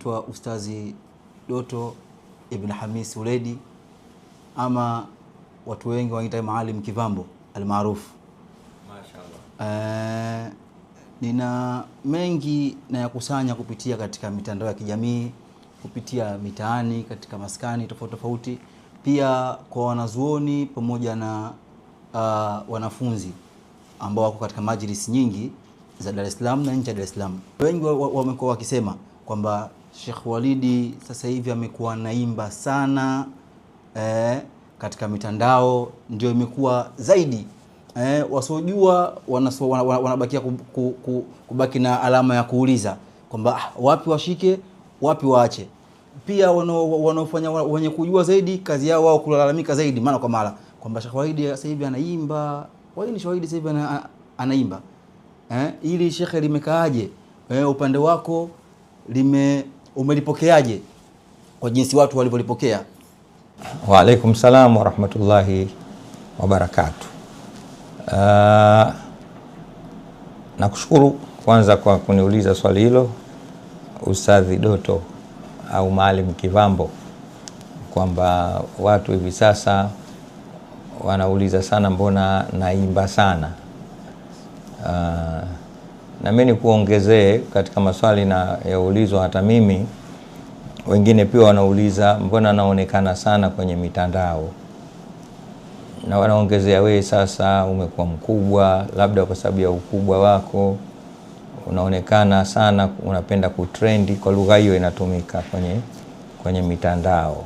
naitwa Ustazi Doto Ibn Hamis Uledi, ama watu wengi wanaita Maalim Kivambo almaarufu. Mashaallah. Nina mengi na yakusanya kupitia katika mitandao ya kijamii, kupitia mitaani, katika maskani tofauti tofauti, pia kwa wanazuoni pamoja na wanafunzi ambao wako katika majlis nyingi za Dar es Salaam na nje ya Dar es Salaam. Wengi wamekuwa wakisema kwamba Sheikh Walidi sasa hivi amekuwa naimba sana katika mitandao, ndio imekuwa zaidi. Wasiojua wanabakia kubaki na alama ya kuuliza kwamba wapi washike, wapi waache. Pia wanaofanya wenye kujua zaidi, kazi yao wao kulalamika zaidi mara kwa mara kwamba Sheikh Walidi sasa hivi anaimba. Kwa nini Sheikh Walidi sasa hivi anaimba? Ili Sheikh limekaaje? Upande wako umelipokeaje kwa jinsi watu walivyolipokea? Wa alaikum salam wa rahmatullahi wa barakatuh. Nakushukuru kwanza kwa kuniuliza swali hilo Ustadhi Doto au Maalim Kivambo, kwamba watu hivi sasa wanauliza sana mbona naimba sana. Na mimi kuongezee katika maswali na yaulizwa hata mimi, wengine pia wanauliza mbona naonekana sana kwenye mitandao, na wanaongezea wewe sasa umekuwa mkubwa, labda kwa sababu ya ukubwa wako unaonekana sana, unapenda kutrendi. Kwa lugha hiyo inatumika kwenye mitandao.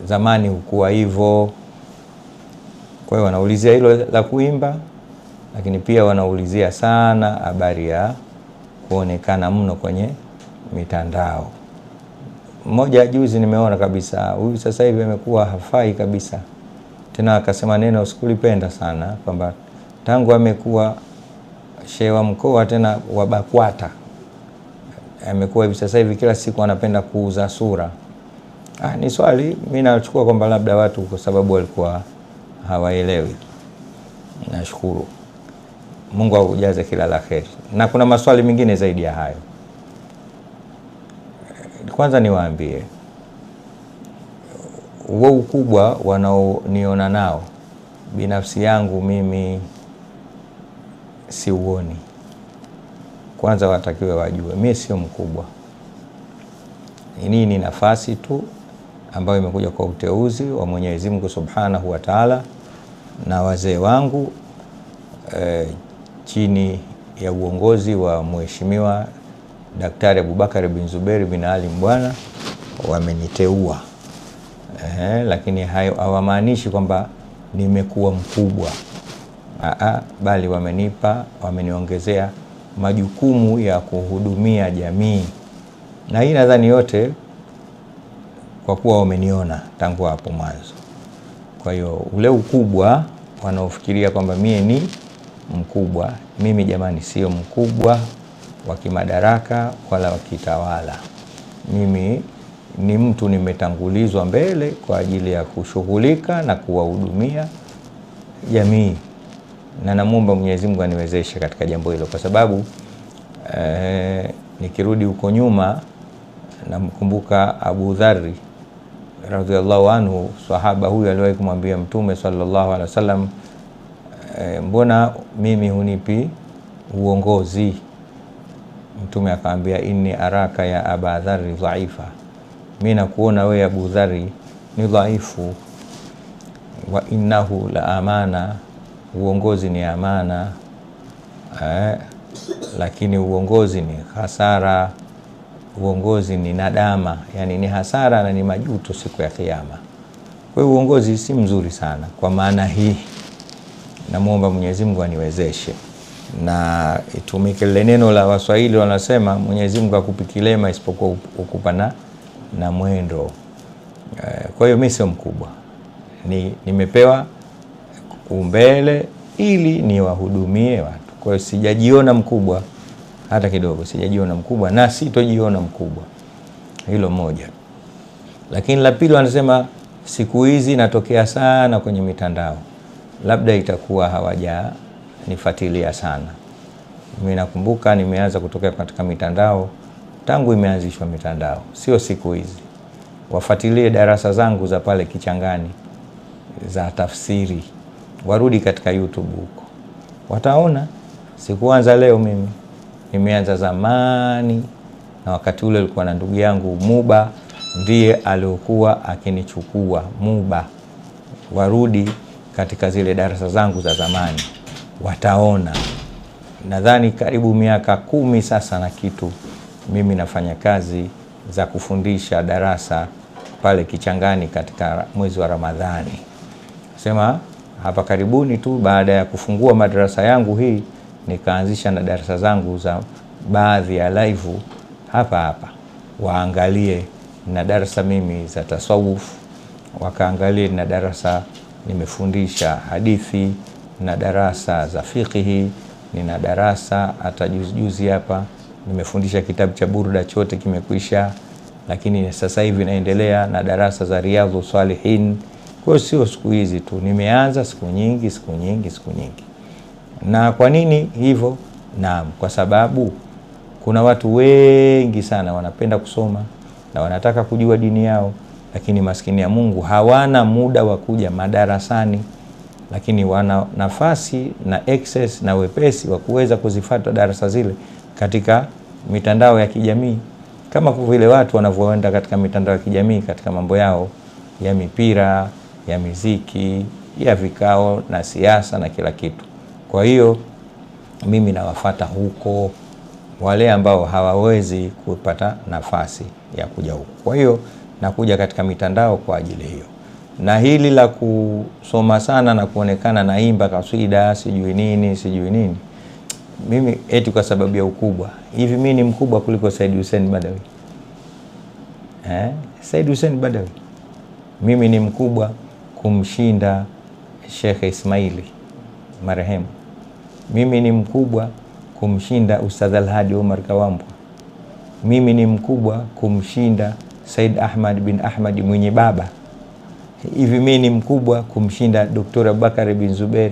Zamani hukuwa hivyo. Kwa hiyo wanaulizia hilo la kuimba, lakini pia wanaulizia sana habari ya kuonekana mno kwenye mitandao. Mmoja juzi nimeona kabisa huyu sasa hivi amekuwa hafai kabisa. Tena akasema neno sikulipenda sana, kwamba tangu amekuwa shehe wa mkoa tena wa BAKWATA, amekuwa hivi sasa hivi kila siku anapenda kuuza sura. Ni swali mimi nachukua kwamba labda watu kwa sababu walikuwa hawaelewi. Nashukuru. Mungu akujaze kila la kheri. Na kuna maswali mengine zaidi ya hayo. Kwanza niwaambie, wao ukubwa wanaoniona nao, binafsi yangu mimi siuoni. Kwanza watakiwe wajue mimi sio mkubwa. Hii ni nafasi tu ambayo imekuja kwa uteuzi wa Mwenyezi Mungu Subhanahu wa Ta'ala na wazee wangu chini ya uongozi wa Mheshimiwa Daktari Abubakar bin Zuberi bin Ali Mbwana wameniteua. Lakini hayo hawamaanishi kwamba nimekuwa mkubwa. Bali wameniongezea majukumu ya kuhudumia jamii. Na hii nadhani yote kwa kuwa wameniona tangu hapo mwanzo. Kwa hiyo ule ukubwa wanaofikiria kwamba mie ni mkubwa, mimi jamani sio mkubwa wa kimadaraka wala wa kitawala. Mimi ni mtu nimetangulizwa mbele kwa ajili ya kushughulika na kuwahudumia jamii. Na namuomba Mwenyezi Mungu aniwezeshe katika jambo hilo, kwa sababu nikirudi huko nyuma namkumbuka Abu Dharri radhiallahu anhu, sahaba huyu aliwahi kumwambia Mtume sallallahu alaihi wasallam, mbona mimi hunipi uongozi? Mtume akamwambia, inni araka ya Aba Dharri dhaifa, mimi nakuona wewe Abu Dharri ni dhaifu. Wa innahu la amana, uongozi ni amana, lakini uongozi ni hasara, uongozi ni nadama, yani ni hasara na ni majuto siku ya Kiyama. Kwa hiyo uongozi si mzuri sana. Kwa maana hii namuomba Mwenyezi Mungu aniwezeshe, na itumike lile neno la Waswahili wanasema, Mwenyezi Mungu akupi kilema isipokuwa ukupa na mwendo. Kwa hiyo mimi sio mkubwa, nimepewa umbele ili niwahudumie watu. Kwa hiyo sijajiona mkubwa hata kidogo, sijajiona mkubwa na sitojiona mkubwa. Hilo moja. Lakini la pili, wanasema siku hizi natokea sana kwenye mitandao. Labda itakuwa hawajanifuatilia sana. Mimi nakumbuka nimeanza kutokea katika mitandao tangu imeanzishwa mitandao, sio siku hizi. Wafuatilie darasa zangu za pale Kichangani za tafsiri, warudi katika YouTube huko, wataona sikuanza leo mimi, nimeanza zamani, na wakati ule ulikuwa na ndugu yangu Muba, ndiye aliokuwa akinichukua Muba. Warudi katika zile darasa zangu za zamani, wataona. Nadhani karibu miaka 10 sasa na kitu mimi nafanya kazi za kufundisha darasa pale Kichangani katika mwezi wa Ramadhani. Sema hapa karibuni tu baada ya kufungua madarasa yangu hii, nikaanzisha na darasa zangu za baadhi ya live hapa, waangalie na darasa mimi za tasawuf, wakaangalie na darasa nimefundisha hadithi, na darasa za fiqhi, nina darasa hata juzi hapa nimefundisha kitabu cha Burda, chote kimekwisha, lakini sasa hivi naendelea na darasa za Riyadhus Salihin. Kwa sio siku hizi tu, nimeanza siku nyingi. Na kwa nini hivyo? Naam, kwa sababu kuna watu wengi sana wanapenda kusoma na wanataka kujua dini yao, lakini maskini ya Mungu hawana muda wa kuja madarasani, lakini wana nafasi na access na wepesi wa kuweza kuzifuata darasa zile katika mitandao ya kijamii, kama vile watu wanavyoenda katika mitandao ya kijamii katika mambo yao ya mipira, ya muziki, ya vikao na siasa na kila kitu. Kwa hiyo mimi nawafuata huko wale ambao hawawezi kupata nafasi ya kuja huko. Kwa hiyo nakuja katika mitandao kwa ajili hiyo. Na hili la kusoma sana na kuonekana naimba kaswida sijui nini, mimi eti kwa sababu ya ukubwa. Hivi mimi ni mkubwa kuliko Said Hussein Badawi? Said Hussein Badawi mimi ni mkubwa kumshinda Sheikh Ismaili marehemu. Mimi ni mkubwa kumshinda Ustadh Al-Hadi Omar Kawambwa. Mimi ni mkubwa kumshinda Said Ahmad bin Ahmad mwenye baba. Hivi mimi ni mkubwa kumshinda Dr. Abubakar bin Zubair,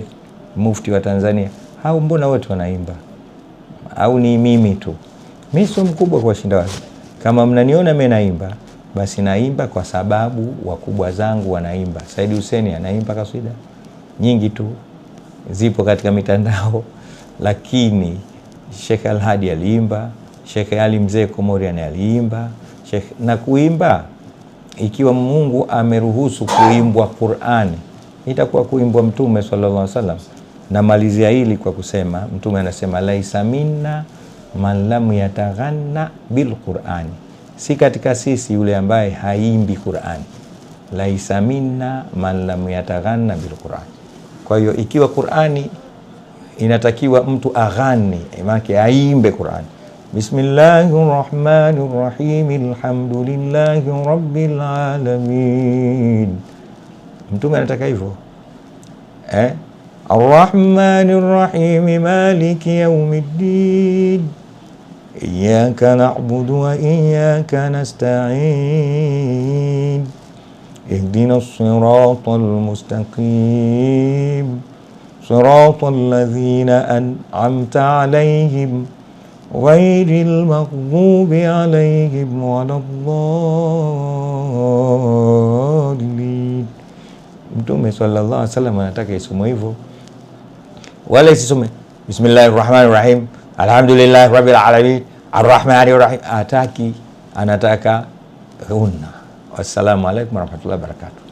mufti wa Tanzania? Hao mbona wote wanaimba? Au ni mimi tu? Mimi sio mkubwa kwa shinda wao. Kama mnaniona mimi naimba, basi naimba kwa sababu wakubwa zangu wanaimba. Said Hussein anaimba kaswida nyingi tu, zipo katika mitandao, lakini Sheikh Al-Hadi aliimba, Sheikh Ali Mzee Komorian aliimba, na kuimba, ikiwa Mungu ameruhusu kuimbwa Qur'ani, itakuwa kuimbwa Mtume sallallahu alaihi wasallam. Na malizia hili kwa kusema, Mtume anasema laisa minna man lam yataghanna bil Qur'ani, si katika sisi yule ambaye haimbi Qur'ani. Laisa minna man lam yataghanna bil Qur'ani. Kwa hiyo ikiwa Qur'ani inatakiwa mtu aghani, maana aimbe Qur'ani. Bismillahirrahmanirrahim, alhamdulillahi rabbil alamin. Mtume anataka hivyo. Arrahmanirrahim, maliki yawmiddin, iyyaka na'budu wa iyyaka nasta'in, ihdinas siratal mustaqim, siratal ladzina an'amta 'alaihim ghairil maghdubi 'alaihim waladdallin. Mtume sallallahu alaihi wasallam anataka isome hivyo, wala isome bismillahirrahmanirrahim alhamdulillahi rabbil alamin arrahmanirrahim. Anataka Wassalamu alaikum warahmatullahi wabarakatuh.